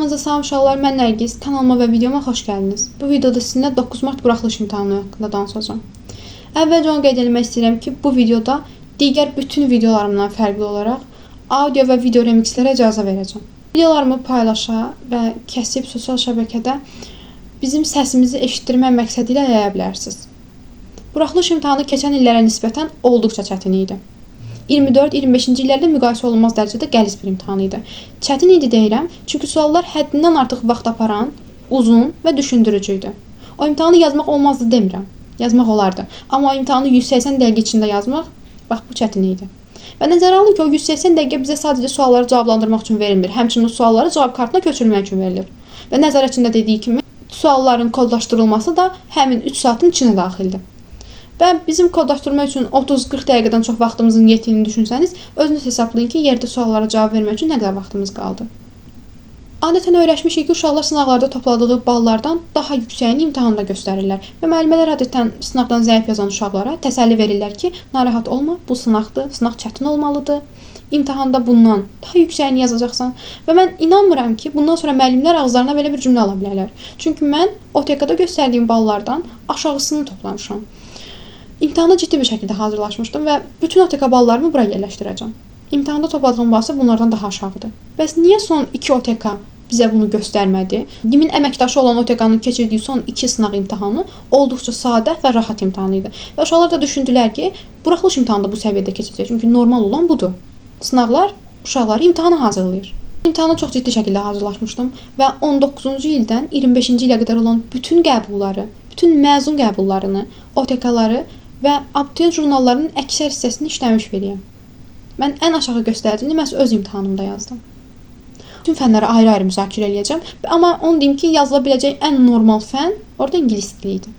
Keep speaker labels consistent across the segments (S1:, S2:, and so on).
S1: Hamınıza salam uşaqlar, mən Nərgiz. Kanalıma və videoma xoş gəldiniz. Bu videoda sizinlə 9 mart buraxılış imtahanı haqqında danışacağam. Əvvəlcə onu qeyd etmək istəyirəm ki, bu videoda digər bütün videolarımdan fərqli olaraq audio və video remixlərə icazə verəcəm. Videolarımı paylaşa və kəsib sosial şəbəkədə bizim səsimizi eşitdirmək məqsədi ilə yaya bilərsiniz. Buraxılış imtahanı keçən illərə nisbətən olduqca çətin idi. 24-25-ci illərdə müqayisə olunmaz dərəcədə qəliz bir imtahan idi. Çətin idi deyirəm, çünki suallar həddindən artıq vaxt aparan, uzun və düşündürücü idi. O imtahanı yazmaq olmazdı demirəm. Yazmaq olardı. Amma o imtahanı 180 dəqiqə içində yazmaq, bax bu çətin idi. Və nəzərə alın ki, o 180 dəqiqə bizə sadəcə sualları cavablandırmaq üçün verilmir. Həmçinin sualları cavab kartına köçürülmək üçün verilir. Və nəzarətçinin dediyi kimi, sualların kodlaşdırılması da həmin 3 saatın içinə daxildir. Və bizim kodlaşdırma üçün 30-40 dəqiqədən çox vaxtımızın yetdiyini düşünsəniz, özünüz hesablayın ki, yerdə suallara cavab vermək üçün nə qədər vaxtımız qaldı. Adətən öyrəşmişik ki, uşaqlar sınaqlarda topladığı ballardan daha yüksəyini imtahanda göstərirlər. Və müəllimələr adətən sınaqdan zəif yazan uşaqlara təsəlli verirlər ki, narahat olma, bu sınaqdır, sınaq çətin olmalıdır. İmtahanda bundan daha yüksəyini yazacaqsan. Və mən inanmıram ki, bundan sonra müəllimlər ağızlarına belə bir cümlə ala bilərlər. Çünki mən OTK-da göstərdiyim ballardan aşağısını toplamışam. İmtahana ciddi bir şəkildə hazırlaşmışdım və bütün OTK ballarımı bura yerləşdirəcəm. İmtahanda topladığım balsa bunlardan daha aşağıdır. Bəs niyə son 2 OTK bizə bunu göstərmədi? Dimin əməkdaşı olan OTK-nın keçirdiyi son 2 sınaq imtahanı olduqca sadə və rahat imtahanı idi. Və uşaqlar da düşündülər ki, buraxılış imtahanı da bu səviyyədə keçəcək. Çünki normal olan budur. Sınaqlar uşaqları imtahana hazırlayır. İmtahana çox ciddi şəkildə hazırlaşmışdım və 19-cu ildən 25-ci ilə qədər olan bütün qəbulları, bütün məzun qəbullarını, OTK-ları və abituriyent jurnallarının əksər hissəsini işləmiş veriyəm. Mən ən aşağı göstəricini məhz öz imtahanımda yazdım. Bütün fənləri ayrı-ayrı müzakirə edəcəm. Amma onu deyim ki, yazıla biləcək ən normal fən orada ingilis dili idi.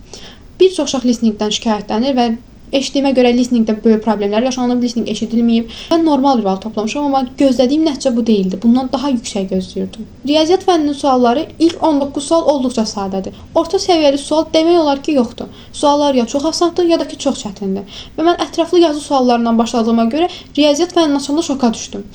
S1: Bir çox uşaq listeningdən şikayətlənir və eşitdiyimə görə listeningdə böyük problemlər yaşanıb, listening eşidilməyib. Mən normal bir bal toplamışam, amma gözlədiyim nəticə bu deyildi. Bundan daha yüksək gözləyirdim. Riyaziyyat fənninin sualları ilk 19 sual olduqca sadədir. Orta səviyyəli sual demək olar ki, yoxdur. Suallar ya çox asandır, ya da ki, çox çətindir. Və mən ətraflı yazı suallarından başladığıma görə riyaziyyat fənninin açılında şoka düşdüm.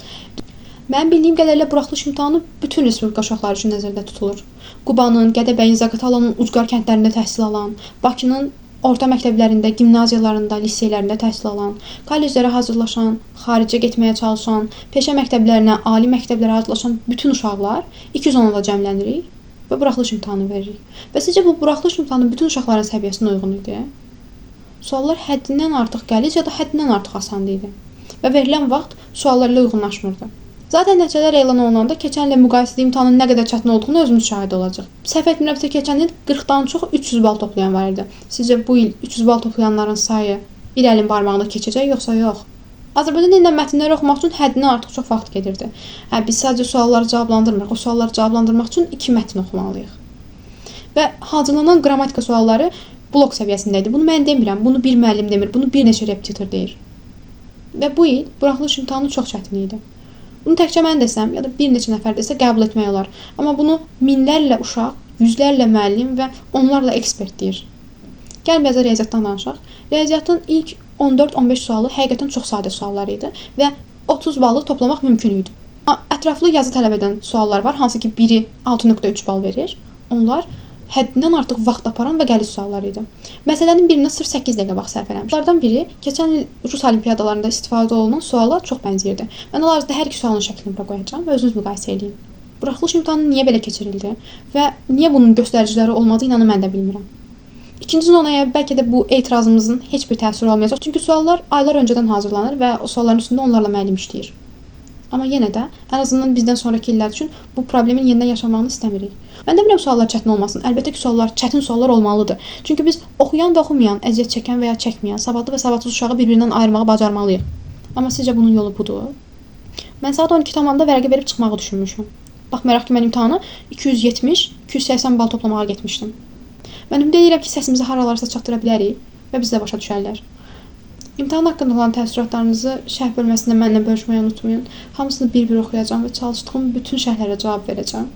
S1: Mənim bildiyim qədərilə buraxılış imtahanı bütün respublika uşaqları üçün nəzərdə tutulur. Qubanın, Gədəbəyin, Zaqatalanın ucqar kəndlərində təhsil alan, Bakının orta məktəblərində, gimnaziyalarında, liseylərində təhsil alan, kolleclərə hazırlaşan, xaricə getməyə çalışan, peşə məktəblərinə, ali məktəblərə hazırlaşan bütün uşaqlar 210-da cəmlənirik və buraxılış imtahanı veririk. Və sizcə bu buraxılış imtahanı bütün uşaqların səviyyəsinə uyğun idi? Suallar həddindən artıq qəliz ya da həddindən artıq asan idi və verilən vaxt suallarla uyğunlaşmırdı. Zaten nəticələr elan olunanda keçən ilə müqayisədə imtahanın nə qədər çətin olduğunu özümüz şahid olacaq. Səhv etmirəmsə keçən il 40-dan çox 300 bal toplayan var idi. Sizcə bu il 300 bal toplayanların sayı bir əlin barmağında keçəcək yoxsa yox? Azərbaycan dilində mətnləri oxumaq üçün həddindən artıq çox vaxt gedirdi. Biz sadəcə sualları cavablandırmırıq. O sualları cavablandırmaq üçün 2 mətn oxumalıyıq. Və hazırlanan qrammatika sualları blok səviyyəsində idi. Bunu mən demirəm, bunu bir müəllim demir, bunu bir neçə repetitor deyir. Və bu il buraxılış imtahanı çox çətin idi. Bunu təkcə mən desəm, ya da bir neçə nəfər desə qəbul etmək olar. Amma bunu minlərlə uşaq, yüzlərlə müəllim və onlarla ekspert deyir. Gəlin biraz da riyaziyyatdan danışaq. Riyaziyyatın ilk 14-15 sualı həqiqətən çox sadə suallar idi və 30 balı toplamaq mümkün idi. Ətraflı yazı tələb edən suallar var, hansı ki biri 6.3 bal verir. Onlar həddindən artıq vaxt aparan və qəliz suallar idi. Məsələnin birinə sırf 8 dəqiqə vaxt sərf eləmiş. Bunlardan biri keçən il Rus olimpiadalarında istifadə olunan suala çox bənzəyirdi. Mən onlarda hər iki sualın şəklini bura qoyacağam və özünüz müqayisə edin. Buraxılış imtahanı niyə belə keçirildi və niyə bunun göstəriciləri olmadı, inanın mən də bilmirəm. İkinci zonaya bəlkə də bu etirazımızın heç bir təsiri olmayacaq. Çünki suallar aylar öncədən hazırlanır və o sualların üstündə onlarla müəllim işləyir. Amma yenə də ən azından bizdən sonraki illər üçün bu problemin yenidən yaşanmağını istəmirik. Mən demirəm suallar çətin olmasın. Əlbəttə ki, suallar çətin suallar olmalıdır. Çünki biz oxuyan və oxumayan, əziyyət çəkən və ya çəkməyən, savadlı və savadsız uşağı bir-birindən ayırmağı bacarmalıyıq. Amma sizcə bunun yolu budur? Mən saat 12 tamamda vərəqə verib çıxmağı düşünmüşəm. Baxmayaraq ki, mən imtahana 270-280 bal toplamağa getmişdim. Mən ümid edirəm ki, səsimizi haralarsa çatdıra bilərik və biz də başa düşərlər. İmtahan haqqında olan təəssüratlarınızı şərh bölməsində mənimlə bölüşməyi unutmayın. Hamısını bir-bir oxuyacağam və çalışdığım bütün şərhlərə cavab verəcəm.